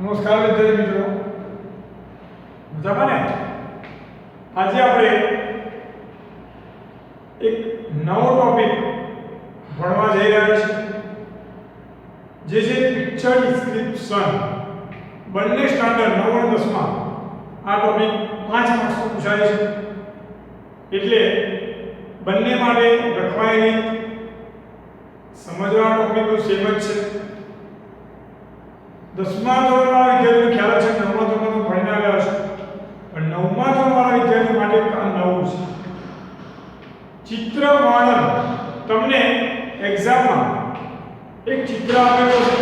નમસ્કાર વિદ્યાર્થી મિત્રો, મજામાં ને? આજે આપણે એક નવો ટોપિક ભણવા જઈ રહ્યા છીએ, જે છે પિક્ચર ડિસ્ક્રિપ્શન. બંને સ્ટાન્ડર્ડ 9 અને 10 માં આ ટોપિક 5 માર્ક્સનો પૂછાય છે. એટલે બંને માટે લખવાની સમજવાનો ટોપિક તો સેમ જ છે. 10મા ધોરણના વિદ્યાર્થીઓને ખ્યાલ છે, 9મા ધોરણમાં તો ભણીને આવ્યા છે, પણ 9મા ધોરણવાળા વિદ્યાર્થીઓ માટે આ નવું છે. ચિત્ર વર્ણન. તમને એક્ઝામમાં એક ચિત્ર આપેલું છે,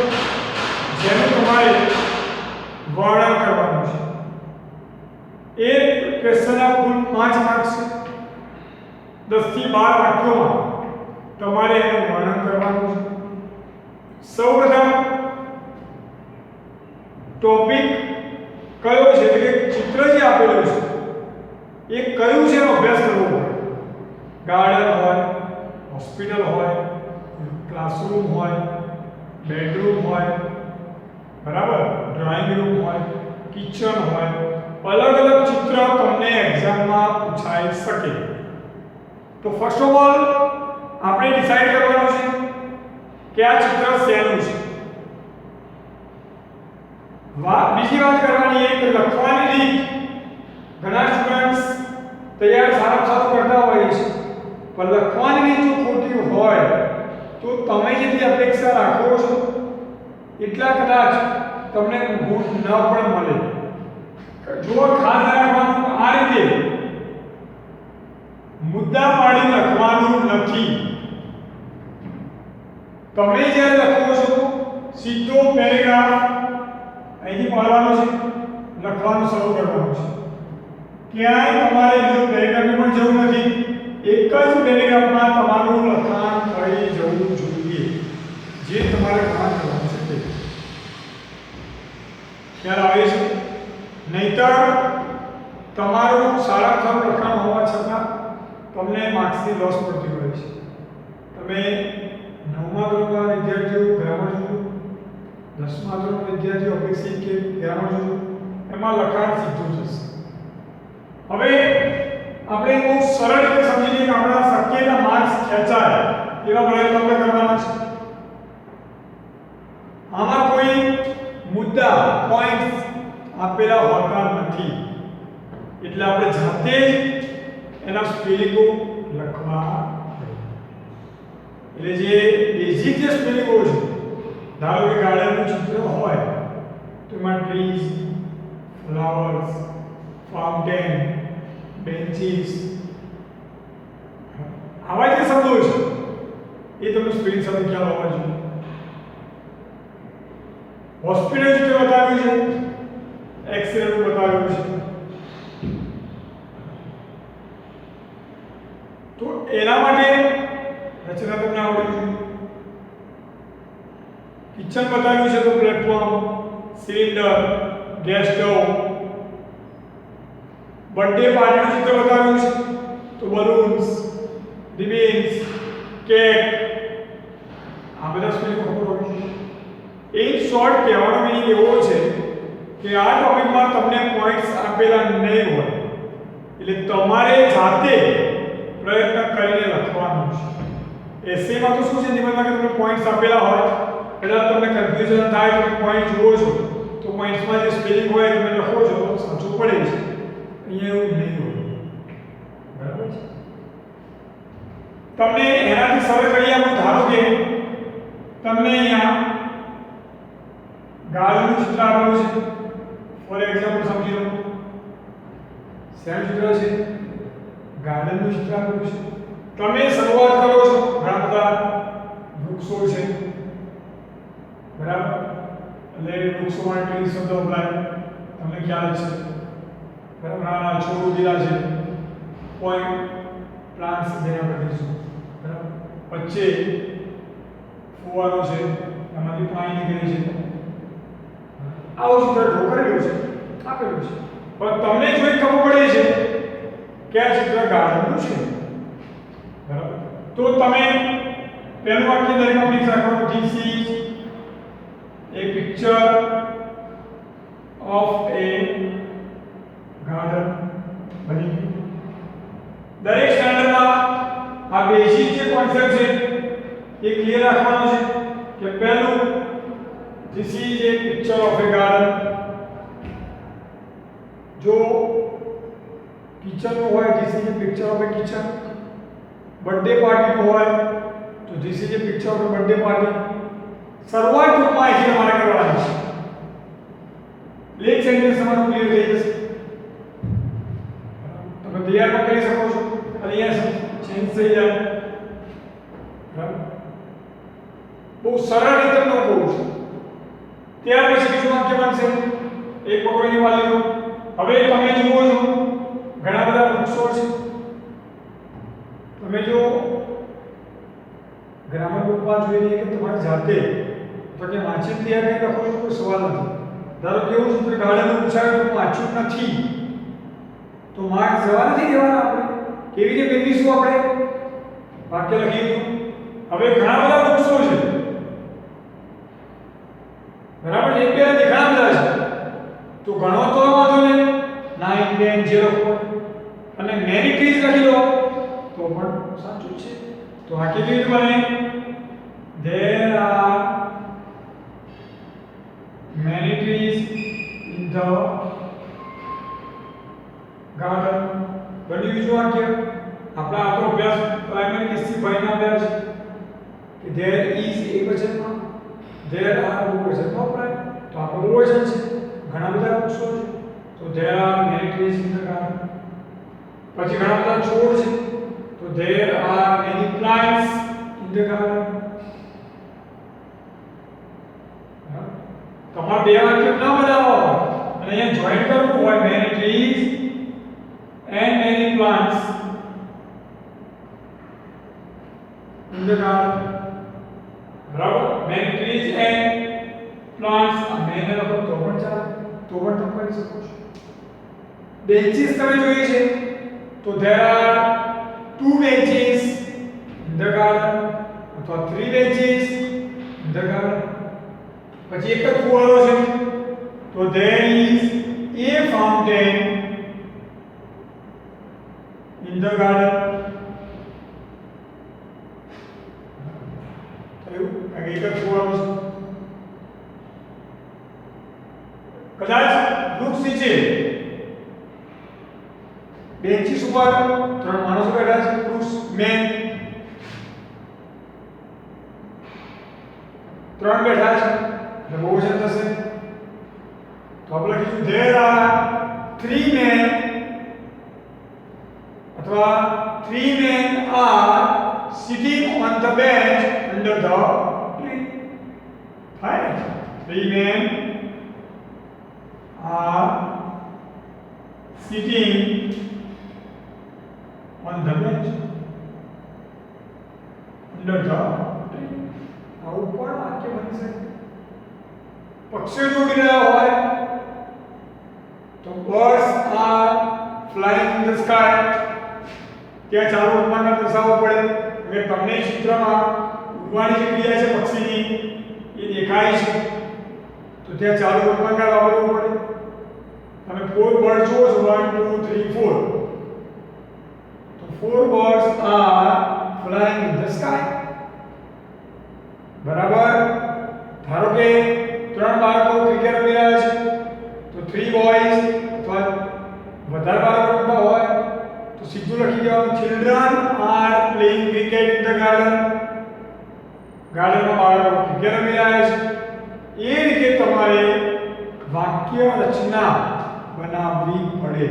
જેનું તમારે વર્ણન કરવાનું છે. એ ક્વેશ્ચનના કુલ 5 માર્ક્સ છે. 10 થી 12 વાક્યોમાં તમારે એનું વર્ણન કરવાનું છે. સૌપ્રથમ ટોપિક કયો છે, એટલે કે ચિત્ર જે આપેલું છે એ કયું છે એનો અભ્યાસ કરવો પડે. ગાર્ડન હોય, હોસ્પિટલ હોય, ક્લાસરૂમ હોય, બેડરૂમ હોય, બરાબર, ડ્રોઈંગ રૂમ હોય, કિચન હોય, અલગ અલગ ચિત્ર તમને એક્ઝામમાં પૂછાઈ શકે. તો ફર્સ્ટ ઓફ ઓલ આપણે ડિસાઈડ કરવાનું છે કે આ ચિત્ર શેનું છે. બીજી વાત કરવાની એ કે લખવાની રીત. ઘણા સ્ટુડન્ટ્સ તૈયાર સારું કરતા હોય છે, પણ લખવાની રીત જો ખોટી હોય તો તમે જેટલી અપેક્ષા રાખો છો એટલા કદાચ તમને ગુણ ન પણ મળે. જો ખાસ રાખવાનું આ રીતે મુદ્દા પાડી લખવાનું નથી. તમે જ્યારે લખો છો સીધો પેરેગ્રાફ અહીંથી પાડવાનો છે, લખવાનું શરૂ કરવાનું છે. ક્યાંય તમારે બીજો પેરેગ્રાફની પણ જરૂર નથી. એક જ પેરેગ્રાફમાં તમારું લખાણ થઈ જવું જોઈએ, જે તમારે લખાણ કરવાનું છે તે. ખ્યાલ આવે છે? નહીતર તમારું સારા લખાણ હોવા છતાં તમને માર્ક્સની લોસ પડતી હોય છે. તમે 9મા ધોરણના વિદ્યાર્થીઓ ગ્રામર જુઓ, 10મા ધોરણના વિદ્યાર્થીઓ અપેક્ષિત કે ગ્રામર જુઓ, એમાં લખાણ સીધું જશે. હવે આપણે બહુ સરળ રીતે સમજી લઈએ કે આપણા શક્ય એટલા માર્ક્સ ખેંચાય એવા પ્રયત્નો આપણે કરવાના છે. આમાં કોઈ મુદ્દા પોઈન્ટ્સ આપેલા હોતા નથી, એટલે આપણે જાતે જ એના સ્પેલિંગો લખવા. એટલે જે બેઝિક જે સ્પેલિંગો છે, ધારો કે ગાર્ડનનું ચિત્ર હોય તો એમાં ટ્રીઝ, ફ્લાવર્સ, ફાઉન્ટેન, બેન્ચીસ, આવા જે શબ્દો છે એ તમને સ્પેલિંગ સાથે ખ્યાલ હોવા જોઈએ. હોસ્પિટલ ચિત્ર બતાવ્યું છે, એક્સરે બતાવ્યું છે, તો એના માટે રચના તમને આવડવી જોઈએ. કિચન બતાવ્યું છે તો platform, cylinder, gas stove. Birthday પાર્ટીનું ચિત્ર બતાવ્યું છે તો બલૂન્સ, રિબન્સ, કેક. આ બધા સ્પેલિંગ ખબર હોવી જોઈએ. એક શોર્ટ કહેવાનો મીનિંગ એવો છે કે આ ટોપિકમાં તમને પોઈન્ટ્સ આપેલા નહીં હોય, એટલે તમારે જાતે પ્રયત્ન કરીને લખવાનું છે. એસેમાં તો શું છે, નિબંધમાં કે તમને પોઈન્ટ્સ આપેલા હોય એટલે તમને કન્ફ્યુઝન થાય. તમે પોઈન્ટ જુઓ છો તો પોઈન્ટ્સમાં જે સ્પેલિંગ હોય તમે લખો છો તો સાચું પડે છે. અહીંયા એવું નહીં હોય, બરાબર છે? તમને એનાથી સરળ કરી આપું. ધારો કે તમને અહીંયા ગાર્ડનનું ચિત્ર આપેલું છે, ફોર એક્ઝામ્પલ સમજી લો. શેનું ચિત્ર છે? ગાર્ડનનું ચિત્ર આપેલું છે. તમે શરૂઆત કરો છો, ઘણા બધા વૃક્ષો છે, બરાબર, એટલે વૃક્ષો માટે ટ્રી શબ્દ વપરાય, તમને ખ્યાલ છે, બરાબર. નાના છોડ ઉગેલા છે, પોઈન્ટ પ્લાન્ટ્સ જેને આપણે કહીશું, બરાબર. વચ્ચે ફુવારો છે, એમાંથી પાણી નીકળે છે. આવું ચિત્ર ડ્રો કરેલું છે, આપેલું છે. પણ તમને જોઈ ખબર પડે છે કે આ ચિત્ર ગાર્ડનનું છે, બરાબર. તો તમે પહેલું વાક્ય દરેકમાં ફિક્સ રાખવાનું, ધીસ ઇઝ એ પિક્ચર દરેક સ્ટાન્ડર્ડમાં આ બેઝિક જે કોન્સેપ્ટ છે એ ક્લિયર રાખવાનો છે કે પહેલું this is a picture of A garden. જો કિચનનું હોય this is a picture of A kitchen. Birthday પાર્ટીનું હોય તો this is a picture of A birthday party. શરૂઆત ટૂંકમાં અહીંથી તમારે કરવાની છે. એક સેન્ટેન્સ તમારું ક્લિયર થઈ જશે. તમે તૈયાર પણ કરી શકો છો. અહીંયા ચેન્જ થઈ જાય. બરાબર, બહુ સરળ રીતે હું કહું છું. ત્યાર પછી બીજું વાક્ય બનશે એક પકડીને વાલી લો. હવે તમે જુઓ છો ઘણા બધા વૃક્ષો છે. તમે જો ગ્રામર બુકમાં જોઈ લઈએ કે તમારે જાતે તો કે વાંચી તૈયાર કરી લખો છો કોઈ સવાલ નથી. ધારો કે એવું છે કે ગાર્ડનનું પૂછાયું તો વાંચ્યું નથી તો માર્ક જવા નથી દેવાના. આપણે કેવી રીતે મેળવીશું? આપણે વાક્ય લખી દીધું. હવે ઘણા બધા વૃક્ષો છે. બરાબર, એક બે નથી, ઘણા બધા છે. તો ગણો તો વાંધો નહીં, 9 10 જે લખો અને મેની ટ્રીઝ લખી દો તો પણ સાચું છે. તો આ કેવી રીતે બને? there are many trees in the garden. બન્યું બીજું વાક્ય. આપણા આ તો અભ્યાસ પ્રાઇમરી કેસથી ભણીને આવ્યા છે કે there is એક વચનમાં, there are બહુવચનમાં વપરાય. તો આ બહુવચન છે. ઘણા બધા વૃક્ષો છે તો there are many trees in the garden. પછી ઘણા બધા છોડ છે તો there are many plants in the garden. તમારે બે વાક્ય ના બનાવો અને અહીંયા જોઈન કરવું હોય many trees and many plants in the garden. બરાબર, many trees and plants આ મેને લખો તો પણ ચાલે, તો પણ તમે કરી શકો છો. બેન્ચીસ તમે જોઈએ છે તો there are 2 benches in the garden અથવા 3 benches in the garden. પછી એક જ ફુવારો છે તો there is a fountain in the garden. થયું? એક જ ફુવારો છે. કદાચ વૃક્ષ નીચે બેન્ચીસ ઉપર 3 માણસો બેઠા છે. વૃક્ષ મેન 3 બેઠા છે એટલે બહુવચન થશે. તો આપણે લખીશું there are 3 men અથવા 3 men are sitting on the bench under the tree. થાય? 3 men are sitting on the bench under the tree. આવું પણ વાક્ય બની શકે. પક્ષીઓ ઉડી રહ્યા હોય તો birds are flying in the sky. ત્યાં ચાલુ વર્તમાનમાં દર્શાવવું પડે કે તમને ચિત્રમાં ઉડવાની જે ક્રિયા છે પક્ષીની એ દેખાય છે તો ત્યાં ચાલુ વર્તમાનકાળ વાપરવું પડે. તમે 4 birds જુઓ છો 1 2 3 4 તો 4 birds are flying in the sky. બરાબર, ધારો કે 3 બાળકો ક્રિકેટ રમી રહ્યા છે તો 3 boys અથવા વધારે બાળકો રમતા હોય તો સીધું લખી દેવાનું children are playing cricket in the garden. ગાર્ડનમાં બાળકો ક્રિકેટ રમી રહ્યા છે. એ રીતે તમારે વાક્ય રચના બનાવવી પડે.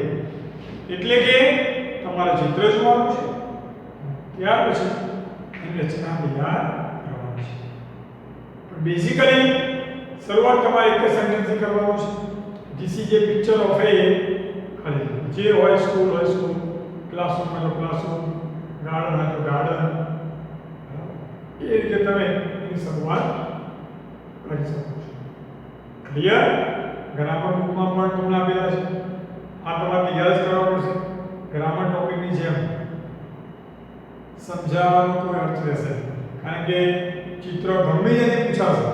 એટલે કે તમારે ચિત્ર જોવાનું છે ત્યાર પછી એની રચના તૈયાર કરવાની છે. પણ બેઝિકલી શરૂઆત તમારે એક સેન્ટેન્સથી કરવાનું છે. This is a picture of a ખાલી જે હોય સ્કૂલ હોય સ્કૂલ, ક્લાસરૂમ હોય તો ક્લાસરૂમ, ગાર્ડન હોય તો ગાર્ડન. એ રીતે તમે એની શરૂઆત કરી શકો છો. ક્લિયર? ગ્રામર બુકમાં પણ તમને આપેલા છે. આ તમારે યાદ કરવા પડશે. ગ્રામર ટોપિકની જેમ સમજાવવાનો કોઈ અર્થ રહેશે કારણ કે ચિત્ર ગમે ત્યાંથી પૂછાશે.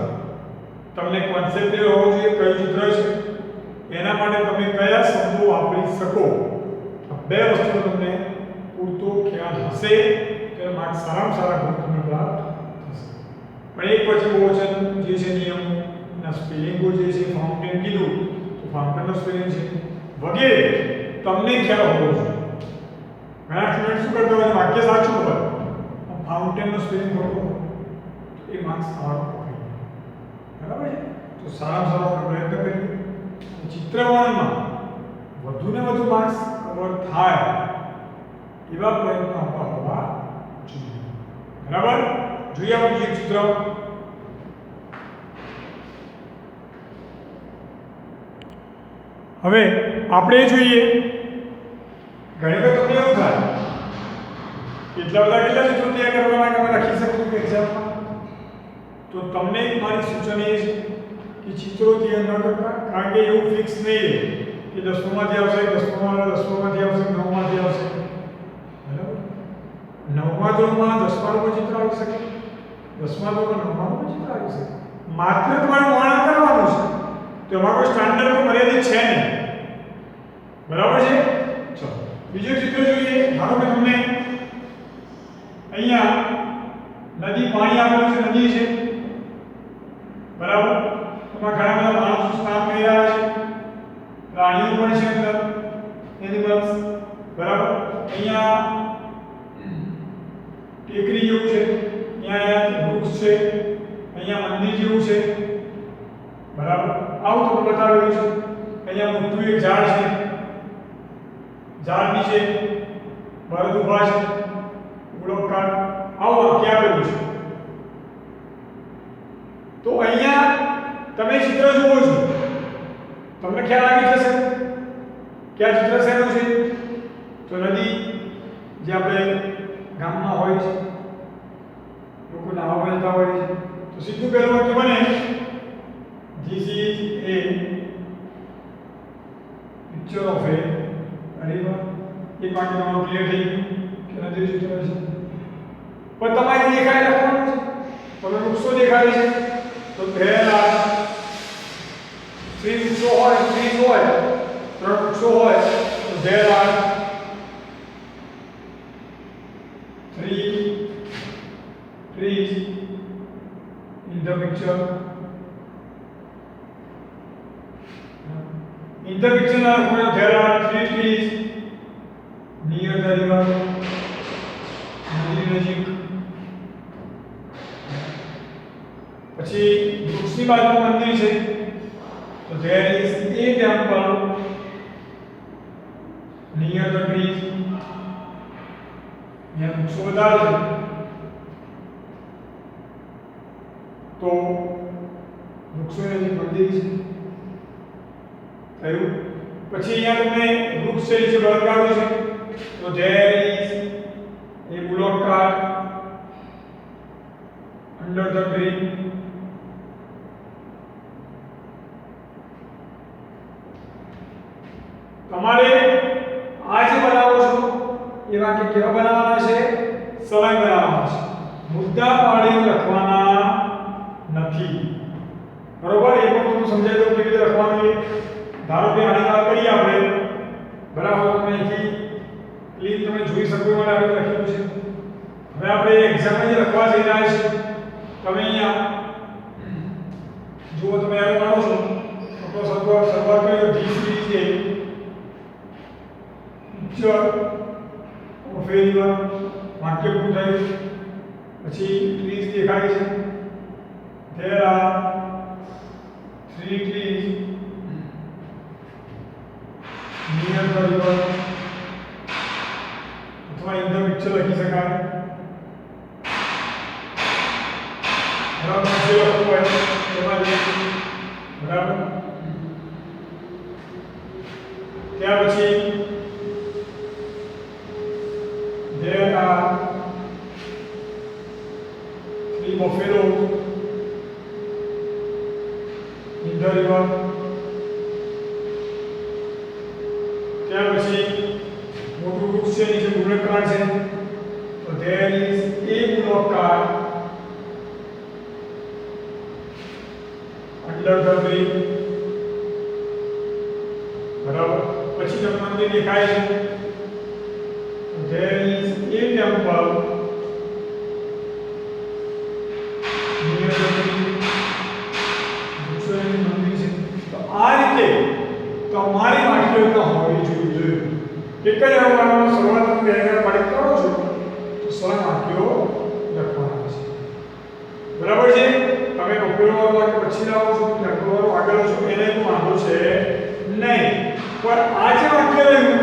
તમને કોન્સેપ્ટ એ હોવો જોઈએ કયું ચિત્ર છે એના માટે તમે કયા શબ્દો વાપરી શકો. આ બે વસ્તુ તમને પૂરતી પૂરતો ખ્યાલ હશે તો માર્ક્સ સારામાં સારા ગુણ તમને પ્રાપ્ત થશે. પણ એક પછી બહુવચન જે છે નિયમ ના સ્પેલિંગો જે છે ફાઉન્ટેન કીધું તો ફાઉન્ટેનનો સ્પેલિંગ છે વગેરે તમને ખ્યાલ હોવો જોઈએ. ઘણા સ્ટુડન્ટ શું કરતા હોય વાક્ય સાચું હોય ફાઉન્ટેનનો સ્પેલિંગ ખોટો એ માર્ક્સ તમારો પકડી બરાબર છે. તો સારામાં સારો આપણે પ્રયત્ન કરીએ ચિત્રવર્ણનમાં વધુ ને વધુ માર્ક્સ કવર થાય એવા પ્રયત્નો આપવા હોવા જોઈએ. બરાબર. જોઈએ આપણે બીજું ચિત્ર. હવે આપણે જોઈએ ઘણી વખત તમને એવું થાય કેટલા ચિત્રો તૈયાર કરવાના કે અમે લખી શકીએ એક્ઝામમાં. તો તમને મારી સૂચન એ છે કે ચિત્રો તૈયાર ન કરતા, કારણ કે એવું ફિક્સ નહીં રહે કે 10માંથી આવશે 10માંથી આવશે 9માંથી આવશે. બરાબર. 9મા ધોરણમાં 10માનું ચિત્ર આવી શકે, 10મા ધોરણમાં 9માનું ચિત્ર આવી શકે. માત્ર તમારે વર્ણન કરવાનું છે. તો એમાં કોઈ સ્ટાન્ડર્ડ કોઈ મર્યાદિત છે નહીં. બરાબર છે. ચલો બીજું ચિત્ર જોઈએ. ધારો કે તમને અહીંયા નદી પાણી આપેલું છે, નદી છે. બરાબર. એમાં ઘણા બધા માણસો સ્નાન કરી રહ્યા છે, પ્રાણીઓ પણ છે અંદર, એનિમલ્સ. બરાબર. અહીંયા ટેકરી જેવું છે, અહીંયા વૃક્ષ છે, અહીંયા મંદિર જેવું છે. બરાબર. આવું તો બતાવેલું છે. અહીંયા મોટું એક ઝાડ છે, ઝાડ નીચે બળદ ઊભા છે, ઉડોકાળ. આવું વાક્ય આપેલું છે. તો અહીંયા તમે ચિત્ર જુઓ છો, તમને ખ્યાલ આવી જશે કે આ ચિત્ર શેનું છે. તો નદી જે આપણે ગામમાં હોય છે, લોકો નાવા બેસતા હોય છે. તો સીધું પહેલું વાક્ય બને This is a picture of a river. એક વાક્ય તમારું ક્લિયર થઈ ગયું કે નદી ચિત્ર છે. પણ તમારે દેખાય લખવાનું છે. તમે વૃક્ષો દેખાય છે તો there are 3 વૃક્ષો હોય, 3 હોય, 3 વૃક્ષો હોય તો there are 3 trees in the picture. In the picture there are 3 trees near the river. નદી નજીક. પછી વૃક્ષની બાજુમાં મંદિર છે તો there is a temple near the trees. यहाँ વૃક્ષો બધા છે તો વૃક્ષોની નજીક મંદિર છે. થયું. પછી અહીંયા તમને વૃક્ષ છે નીચે બળદગાડું છે તો there is a bullock cart under the tree. તમારે આ જે બનાવો છો એ વાક્ય કેવા બનાવવાના છે? સળંગ બનાવવાના છે. મુદ્દા પાડીને લખવાના નથી. બરોબર. એ પણ તમને સમજાવી દઉં કેવી રીતે લખવાનું છે. ધારો કે આની વાત કરીએ આપણે. બરાબર. તમે અહીંથી ક્લિપ તમે જોઈ શકો એ માટે આપણે લખ્યું છે. હવે આપણે એક્ઝામ્પલ જે લખવા જઈ રહ્યા છે તમે અહીંયા જુઓ. તમે યાદ માનો છો તો શરૂઆત કરીએ ધી સિરીઝ છે પિક્ચર ઓફ એ રિવર. વાક્ય પૂરું થયું. પછી ટ્રીઝ દેખાય છે. there are 3 trees near the river. અથવા in the picture લખી શકાય. બરાબર. જે લખવું હોય એમાં લખીએ. બરાબર. ત્યાર પછી there are 3 buffaloes in the river. ત્યાર પછી મોટું વૃક્ષ છે, નીચે bullock cart છે તો there is a bullock cart under the tree. બરાબર. પછી તમને મંદિર દેખાય છે તો there is ટેમ્પલ તો આ રીતે તમારી વાક્યરચના હોવી જોઈએ. એક જ આવવાનું શરૂઆતનું પેરેગ્રાફ પાડી કરો છો તો સરળ વાક્યો લખવાના છે. બરાબર છે? તમે કપેલો વાળું વાક્ય પછી લાવો છો ટેમ્પલ વાળું આગળ છો એને કોઈ વાંધો છે નહીં, પણ આ જે વાક્ય રહ્યું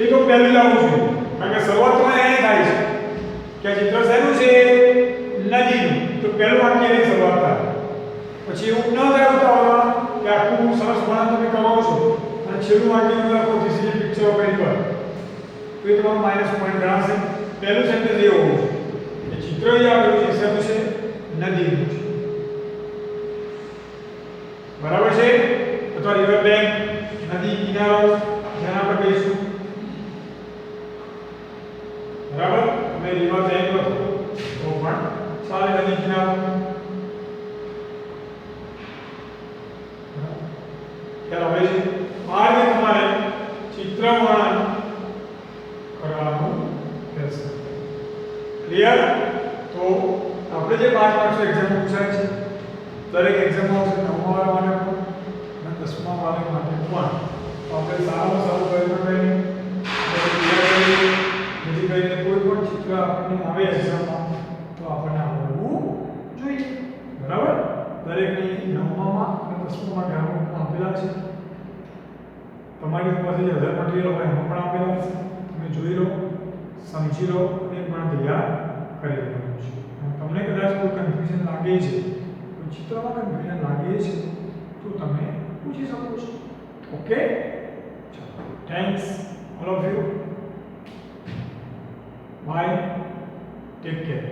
એ તો પહેલું લાવવું જોઈએ, કારણ કે શરૂઆતમાં એ થાય છે કે આ ચિત્ર શેનું છે? નદીનું. તો પહેલું વાક્ય એની શરૂઆત થાય. પછી એવું ન થાય ઉતાવળમાં કે આખું સરસ વર્ણન તમે કરો છો અને છેલ્લું વાક્ય લખો this is picture of river, તો એ તમારું માઈનસ પોઈન્ટ ગણાશે. પહેલું સેન્ટેન્સ એ હોવું જોઈએ કે ચિત્ર જે આપેલું છે શેનું છે? નદીનું છે. બરાબર છે? અથવા રિવર બેંક, નદી કિનારો જેને આપણે કહીશું. બરાબર? તમે રિવર બેંક લખો તો પણ ચાલે, નદી કિનારો. ખ્યાલ આવે છે? આ રીતે તમારે ચિત્ર વર્ણન કરવાનું રહેશે. ક્લિયર? તો આપણે જે 5 માર્ક્સનું એક્ઝામ પૂછાય છે દરેક એક્ઝામમાં આવશે 9મા વાળા માટે પણ અને 10મા વાળા માટે પણ. તો આપણે સારામાં સારું પ્રયત્ન કરીને જેથી કરીને કોઈ પણ ચિત્ર આપણને આવે એક્ઝામમાં તો આપણને આવડવું જોઈએ. બરાબર? દરેકની 9મામાં અને 10મામાં ગ્રામર આપેલા છે. તમારી પાસે જે અધર મટીરિયલ હોય એમાં પણ આપેલા છે. તમે જોઈ લો, સમજી લો અને પણ તૈયાર કરી લેવાનું છે. તમને કદાચ કોઈ કન્ફ્યુઝન લાગે છે, કોઈ ચિત્રમાં કન્ફ્યુઝન લાગે છે તો તમે પૂછી શકો છો. ઓકે, ચલો, thanks all of you, bye, take care.